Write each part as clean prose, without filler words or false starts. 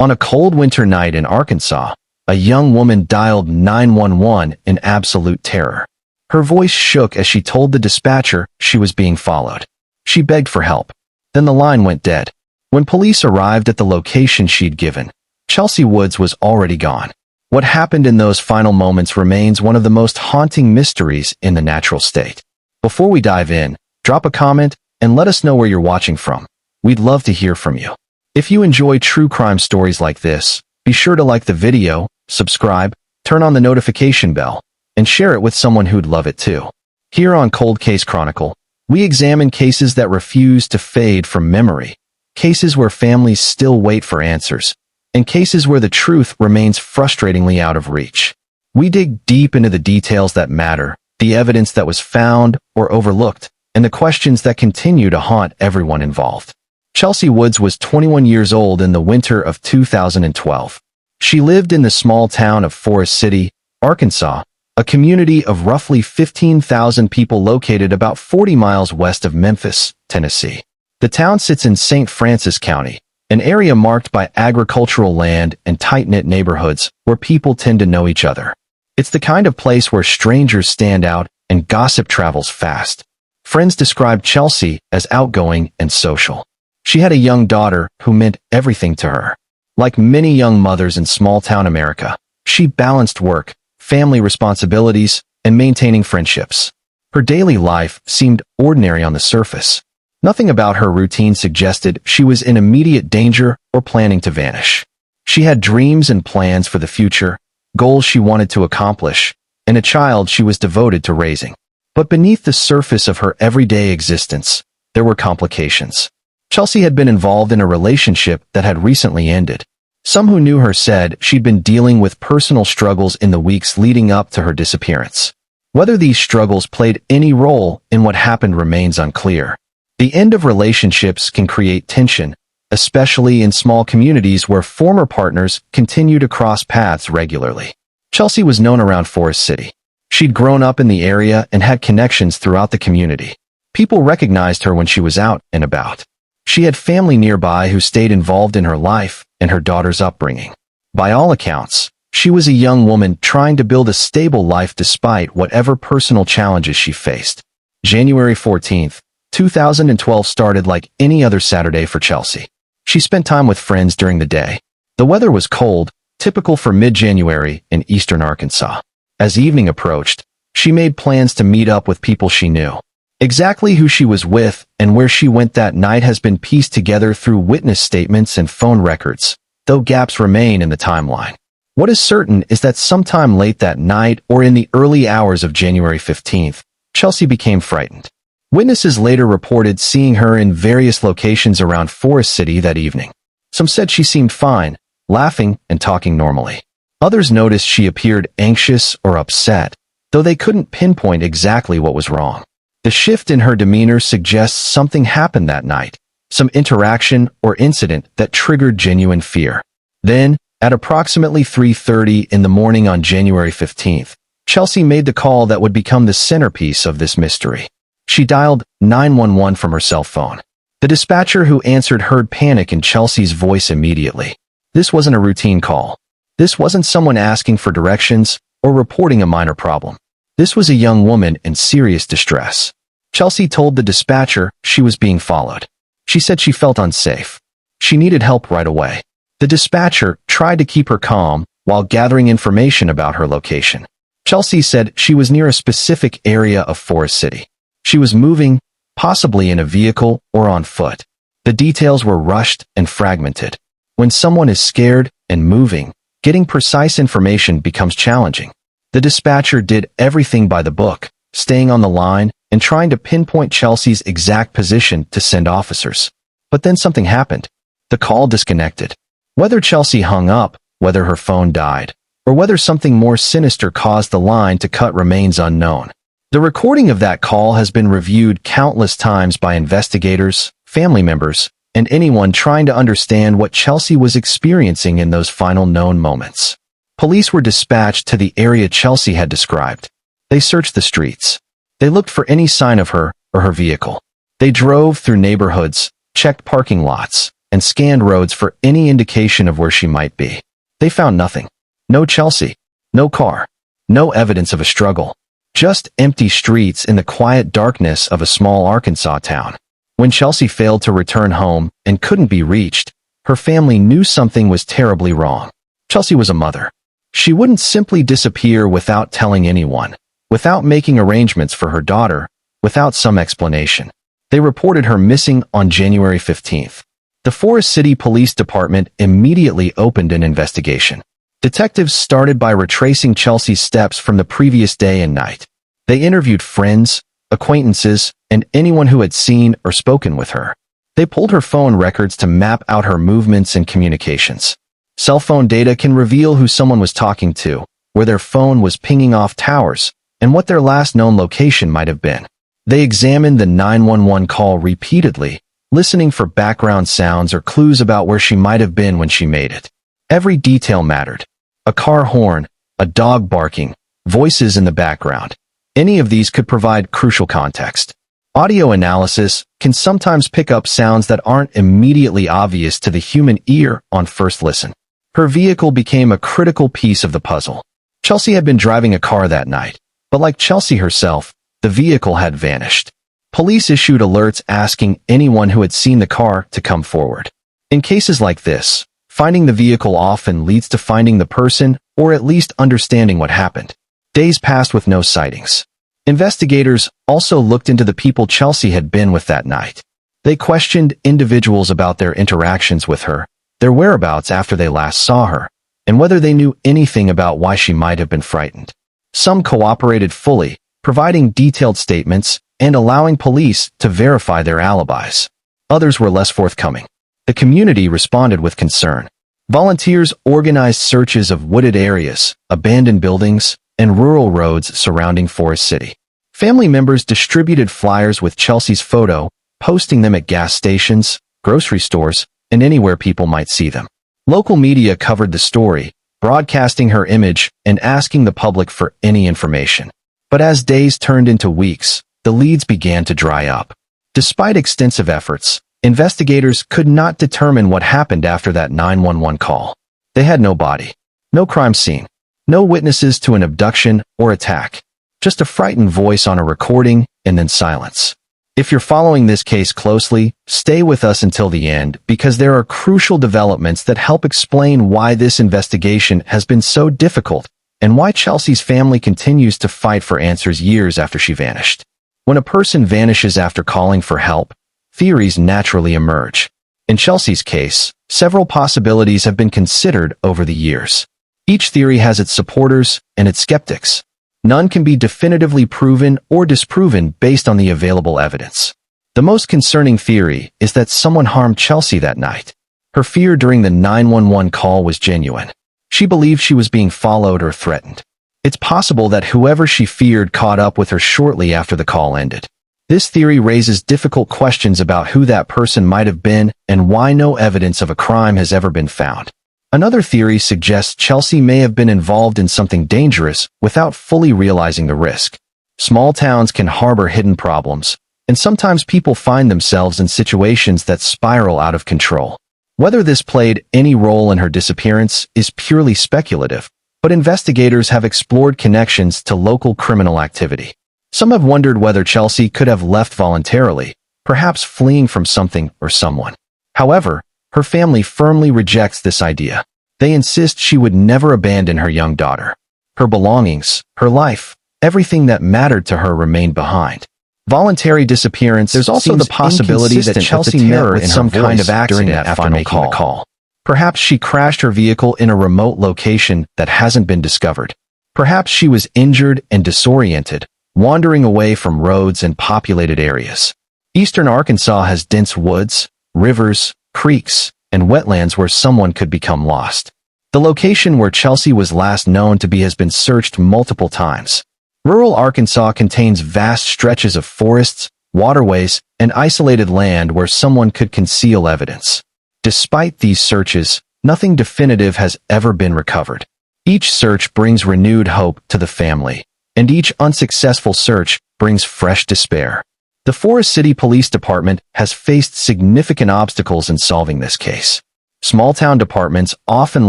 On a cold winter night in Arkansas, a young woman dialed 911 in absolute terror. Her voice shook as she told the dispatcher she was being followed. She begged for help. Then the line went dead. When police arrived at the location she'd given, Chelsea Woods was already gone. What happened in those final moments remains one of the most haunting mysteries in the natural state. Before we dive in, drop a comment and let us know where you're watching from. We'd love to hear from you. If you enjoy true crime stories like this, be sure to like the video, subscribe, turn on the notification bell, and share it with someone who'd love it too. Here on Cold Case Chronicle, we examine cases that refuse to fade from memory, cases where families still wait for answers, and cases where the truth remains frustratingly out of reach. We dig deep into the details that matter, the evidence that was found or overlooked, and the questions that continue to haunt everyone involved. Chelsea Woods was 21 years old in the winter of 2012. She lived in the small town of Forrest City, Arkansas, a community of roughly 15,000 people located about 40 miles west of Memphis, Tennessee. The town sits in St. Francis County, an area marked by agricultural land and tight-knit neighborhoods where people tend to know each other. It's the kind of place where strangers stand out and gossip travels fast. Friends describe Chelsea as outgoing and social. She had a young daughter who meant everything to her. Like many young mothers in small-town America, she balanced work, family responsibilities, and maintaining friendships. Her daily life seemed ordinary on the surface. Nothing about her routine suggested she was in immediate danger or planning to vanish. She had dreams and plans for the future, goals she wanted to accomplish, and a child she was devoted to raising. But beneath the surface of her everyday existence, there were complications. Chelsea had been involved in a relationship that had recently ended. Some who knew her said she'd been dealing with personal struggles in the weeks leading up to her disappearance. Whether these struggles played any role in what happened remains unclear. The end of relationships can create tension, especially in small communities where former partners continue to cross paths regularly. Chelsea was known around Forrest City. She'd grown up in the area and had connections throughout the community. People recognized her when she was out and about. She had family nearby who stayed involved in her life and her daughter's upbringing. By all accounts, she was a young woman trying to build a stable life despite whatever personal challenges she faced. January 14th, 2012 started like any other Saturday for Chelsea. She spent time with friends during the day. The weather was cold, typical for mid-January in eastern Arkansas. As evening approached, she made plans to meet up with people she knew. Exactly who she was with and where she went that night has been pieced together through witness statements and phone records, though gaps remain in the timeline. What is certain is that sometime late that night or in the early hours of January 15th, Chelsea became frightened. Witnesses later reported seeing her in various locations around Forrest City that evening. Some said she seemed fine, laughing and talking normally. Others noticed she appeared anxious or upset, though they couldn't pinpoint exactly what was wrong. The shift in her demeanor suggests something happened that night, some interaction or incident that triggered genuine fear. Then, at approximately 3:30 in the morning on January 15th, Chelsea made the call that would become the centerpiece of this mystery. She dialed 911 from her cell phone. The dispatcher who answered heard panic in Chelsea's voice immediately. This wasn't a routine call. This wasn't someone asking for directions or reporting a minor problem. This was a young woman in serious distress. Chelsea told the dispatcher she was being followed. She said she felt unsafe. She needed help right away. The dispatcher tried to keep her calm while gathering information about her location. Chelsea said she was near a specific area of Forrest City. She was moving, possibly in a vehicle or on foot. The details were rushed and fragmented. When someone is scared and moving, getting precise information becomes challenging. The dispatcher did everything by the book, staying on the line and trying to pinpoint Chelsea's exact position to send officers. But then something happened. The call disconnected. Whether Chelsea hung up, whether her phone died, or whether something more sinister caused the line to cut remains unknown. The recording of that call has been reviewed countless times by investigators, family members, and anyone trying to understand what Chelsea was experiencing in those final known moments. Police were dispatched to the area Chelsea had described. They searched the streets. They looked for any sign of her or her vehicle. They drove through neighborhoods, checked parking lots, and scanned roads for any indication of where she might be. They found nothing. No Chelsea. No car. No evidence of a struggle. Just empty streets in the quiet darkness of a small Arkansas town. When Chelsea failed to return home and couldn't be reached, her family knew something was terribly wrong. Chelsea was a mother. She wouldn't simply disappear without telling anyone, without making arrangements for her daughter, without some explanation. They reported her missing on January 15th. The Forrest City Police Department immediately opened an investigation. Detectives started by retracing Chelsea's steps from the previous day and night. They interviewed friends, acquaintances, and anyone who had seen or spoken with her. They pulled her phone records to map out her movements and communications. Cell phone data can reveal who someone was talking to, where their phone was pinging off towers, and what their last known location might have been. They examined the 911 call repeatedly, listening for background sounds or clues about where she might have been when she made it. Every detail mattered. A car horn, a dog barking, voices in the background. Any of these could provide crucial context. Audio analysis can sometimes pick up sounds that aren't immediately obvious to the human ear on first listen. Her vehicle became a critical piece of the puzzle. Chelsea had been driving a car that night, but like Chelsea herself, the vehicle had vanished. Police issued alerts asking anyone who had seen the car to come forward. In cases like this, finding the vehicle often leads to finding the person or at least understanding what happened. Days passed with no sightings. Investigators also looked into the people Chelsea had been with that night. They questioned individuals about their interactions with her, their whereabouts after they last saw her, and whether they knew anything about why she might have been frightened. Some cooperated fully, providing detailed statements and allowing police to verify their alibis. Others were less forthcoming. The community responded with concern. Volunteers organized searches of wooded areas, abandoned buildings, and rural roads surrounding Forrest City. Family members distributed flyers with Chelsea's photo, posting them at gas stations, grocery stores, and anywhere people might see them. Local media covered the story, broadcasting her image and asking the public for any information. But as days turned into weeks, the leads began to dry up. Despite extensive efforts, investigators could not determine what happened after that 911 call. They had no body, no crime scene, no witnesses to an abduction or attack, just a frightened voice on a recording and then silence. If you're following this case closely, stay with us until the end because there are crucial developments that help explain why this investigation has been so difficult and why Chelsea's family continues to fight for answers years after she vanished. When a person vanishes after calling for help, theories naturally emerge. In Chelsea's case, several possibilities have been considered over the years. Each theory has its supporters and its skeptics. None can be definitively proven or disproven based on the available evidence. The most concerning theory is that someone harmed Chelsea that night. Her fear during the 911 call was genuine. She believed she was being followed or threatened. It's possible that whoever she feared caught up with her shortly after the call ended. This theory raises difficult questions about who that person might have been and why no evidence of a crime has ever been found. Another theory suggests Chelsea may have been involved in something dangerous without fully realizing the risk. Small towns can harbor hidden problems, and sometimes people find themselves in situations that spiral out of control. Whether this played any role in her disappearance is purely speculative, but investigators have explored connections to local criminal activity. Some have wondered whether Chelsea could have left voluntarily, perhaps fleeing from something or someone. However, her family firmly rejects this idea. They insist she would never abandon her young daughter. Her belongings, her life, everything that mattered to her remained behind. Voluntary disappearance. There's also the possibility that Chelsea met with some kind of accident during that final call. Perhaps she crashed her vehicle in a remote location that hasn't been discovered. Perhaps she was injured and disoriented, wandering away from roads and populated areas. Eastern Arkansas has dense woods, rivers, creeks, and wetlands where someone could become lost. The location where Chelsea was last known to be has been searched multiple times. Rural Arkansas contains vast stretches of forests, waterways, and isolated land where someone could conceal evidence. Despite these searches, nothing definitive has ever been recovered. Each search brings renewed hope to the family, and each unsuccessful search brings fresh despair. The Forrest City Police Department has faced significant obstacles in solving this case. Small-town departments often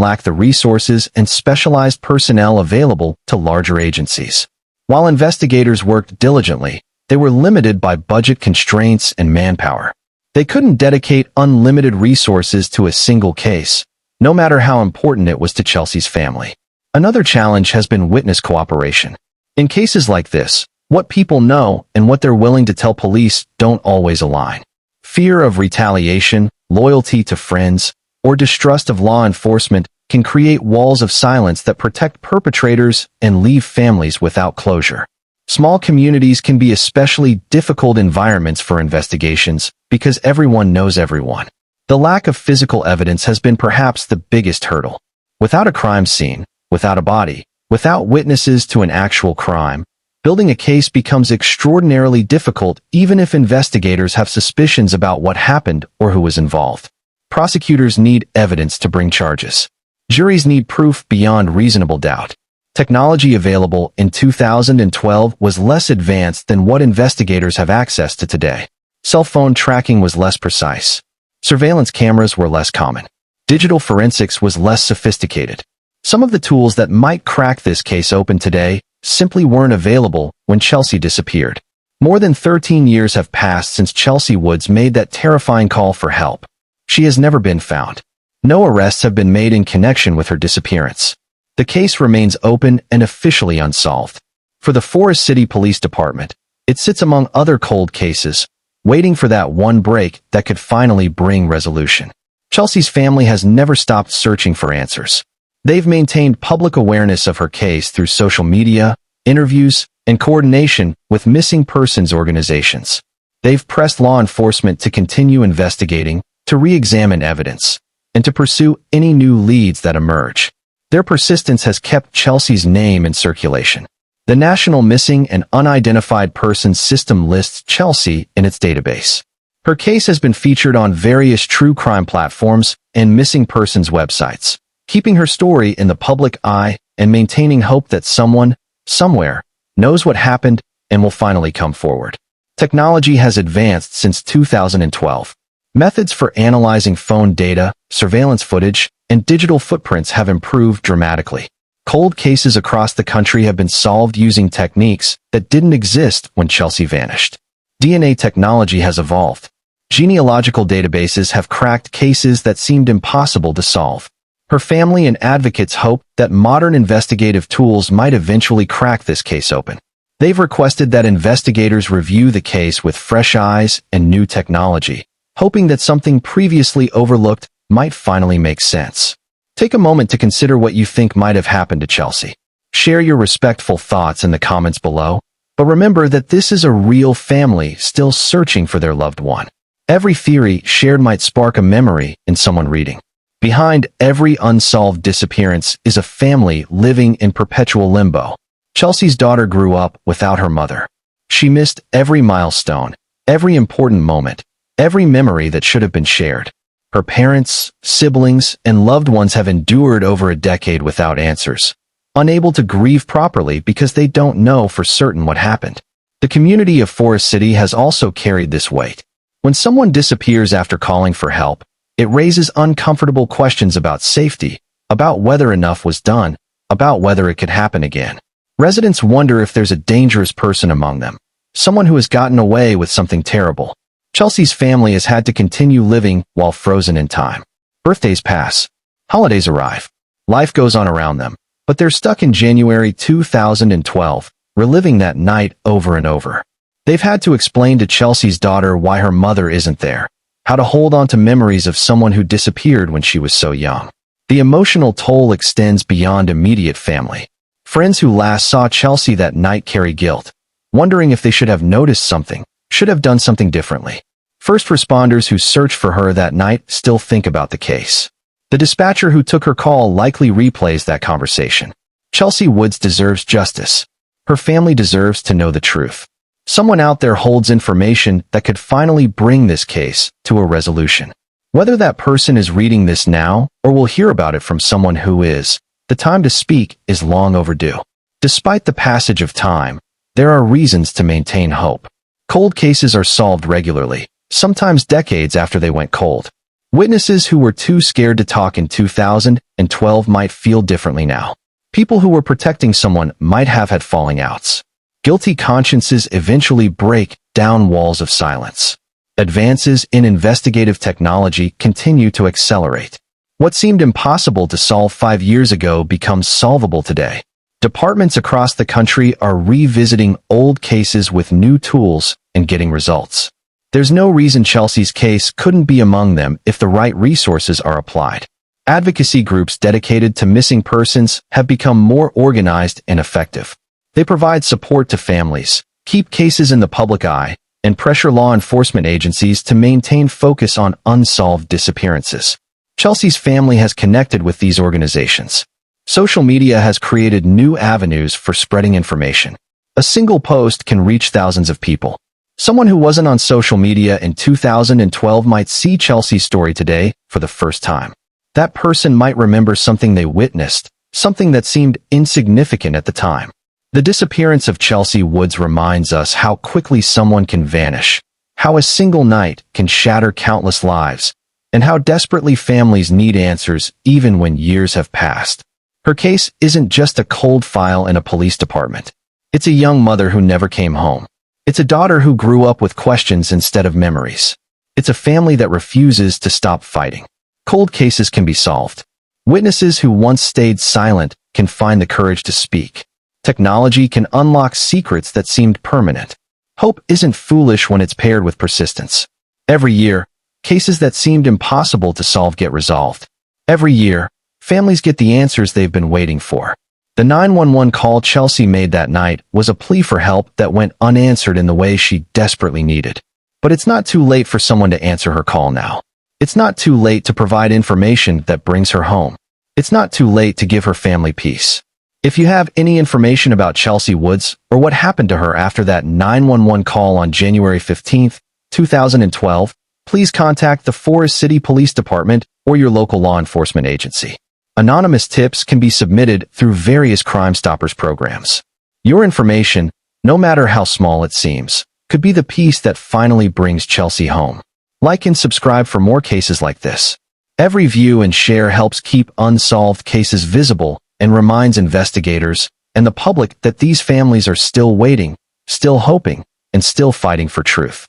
lack the resources and specialized personnel available to larger agencies. While investigators worked diligently, they were limited by budget constraints and manpower. They couldn't dedicate unlimited resources to a single case, no matter how important it was to Chelsea's family. Another challenge has been witness cooperation. In cases like this, what people know and what they're willing to tell police don't always align. Fear of retaliation, loyalty to friends, or distrust of law enforcement can create walls of silence that protect perpetrators and leave families without closure. Small communities can be especially difficult environments for investigations because everyone knows everyone. The lack of physical evidence has been perhaps the biggest hurdle. Without a crime scene, without a body, without witnesses to an actual crime, building a case becomes extraordinarily difficult even if investigators have suspicions about what happened or who was involved. Prosecutors need evidence to bring charges. Juries need proof beyond reasonable doubt. Technology available in 2012 was less advanced than what investigators have access to today. Cell phone tracking was less precise. Surveillance cameras were less common. Digital forensics was less sophisticated. Some of the tools that might crack this case open today simply weren't available when Chelsea disappeared. More than 13 years have passed since Chelsea Woods made that terrifying call for help. She has never been found. No arrests have been made in connection with her disappearance. The case remains open and officially unsolved. For the Forrest City Police Department, it sits among other cold cases, waiting for that one break that could finally bring resolution. Chelsea's family has never stopped searching for answers. They've maintained public awareness of her case through social media, interviews, and coordination with missing persons organizations. They've pressed law enforcement to continue investigating, to re-examine evidence, and to pursue any new leads that emerge. Their persistence has kept Chelsea's name in circulation. The National Missing and Unidentified Persons System lists Chelsea in its database. Her case has been featured on various true crime platforms and missing persons websites, keeping her story in the public eye and maintaining hope that someone, somewhere, knows what happened and will finally come forward. Technology has advanced since 2012. Methods for analyzing phone data, surveillance footage, and digital footprints have improved dramatically. Cold cases across the country have been solved using techniques that didn't exist when Chelsea vanished. DNA technology has evolved. Genealogical databases have cracked cases that seemed impossible to solve. Her family and advocates hope that modern investigative tools might eventually crack this case open. They've requested that investigators review the case with fresh eyes and new technology, hoping that something previously overlooked might finally make sense. Take a moment to consider what you think might have happened to Chelsea. Share your respectful thoughts in the comments below, but remember that this is a real family still searching for their loved one. Every theory shared might spark a memory in someone reading. Behind every unsolved disappearance is a family living in perpetual limbo. Chelsea's daughter grew up without her mother. She missed every milestone, every important moment, every memory that should have been shared. Her parents, siblings, and loved ones have endured over a decade without answers, unable to grieve properly because they don't know for certain what happened. The community of Forrest City has also carried this weight. When someone disappears after calling for help, it raises uncomfortable questions about safety, about whether enough was done, about whether it could happen again. Residents wonder if there's a dangerous person among them, someone who has gotten away with something terrible. Chelsea's family has had to continue living while frozen in time. Birthdays pass. Holidays arrive. Life goes on around them, but they're stuck in January 2012, reliving that night over and over. They've had to explain to Chelsea's daughter why her mother isn't there, how to hold on to memories of someone who disappeared when she was so young. The emotional toll extends beyond immediate family. Friends who last saw Chelsea that night carry guilt, wondering if they should have noticed something, should have done something differently. First responders who searched for her that night still think about the case. The dispatcher who took her call likely replays that conversation. Chelsea Woods deserves justice. Her family deserves to know the truth. Someone out there holds information that could finally bring this case to a resolution. Whether that person is reading this now or will hear about it from someone who is, the time to speak is long overdue. Despite the passage of time, there are reasons to maintain hope. Cold cases are solved regularly, sometimes decades after they went cold. Witnesses who were too scared to talk in 2012 might feel differently now. People who were protecting someone might have had falling outs. Guilty consciences eventually break down walls of silence. Advances in investigative technology continue to accelerate. What seemed impossible to solve 5 years ago becomes solvable today. Departments across the country are revisiting old cases with new tools and getting results. There's no reason Chelsea's case couldn't be among them if the right resources are applied. Advocacy groups dedicated to missing persons have become more organized and effective. They provide support to families, keep cases in the public eye, and pressure law enforcement agencies to maintain focus on unsolved disappearances. Chelsea's family has connected with these organizations. Social media has created new avenues for spreading information. A single post can reach thousands of people. Someone who wasn't on social media in 2012 might see Chelsea's story today for the first time. That person might remember something they witnessed, something that seemed insignificant at the time. The disappearance of Chelsea Woods reminds us how quickly someone can vanish, how a single night can shatter countless lives, and how desperately families need answers even when years have passed. Her case isn't just a cold file in a police department. It's a young mother who never came home. It's a daughter who grew up with questions instead of memories. It's a family that refuses to stop fighting. Cold cases can be solved. Witnesses who once stayed silent can find the courage to speak. Technology can unlock secrets that seemed permanent. Hope isn't foolish when it's paired with persistence. Every year, cases that seemed impossible to solve get resolved. Every year, families get the answers they've been waiting for. The 911 call Chelsea made that night was a plea for help that went unanswered in the way she desperately needed. But it's not too late for someone to answer her call now. It's not too late to provide information that brings her home. It's not too late to give her family peace. If you have any information about Chelsea Woods or what happened to her after that 911 call on January 15, 2012, please contact the Forrest City Police Department or your local law enforcement agency. Anonymous tips can be submitted through various Crime Stoppers programs. Your information, no matter how small it seems, could be the piece that finally brings Chelsea home. Like and subscribe for more cases like this. Every view and share helps keep unsolved cases visible and reminds investigators and the public that these families are still waiting, still hoping, and still fighting for truth.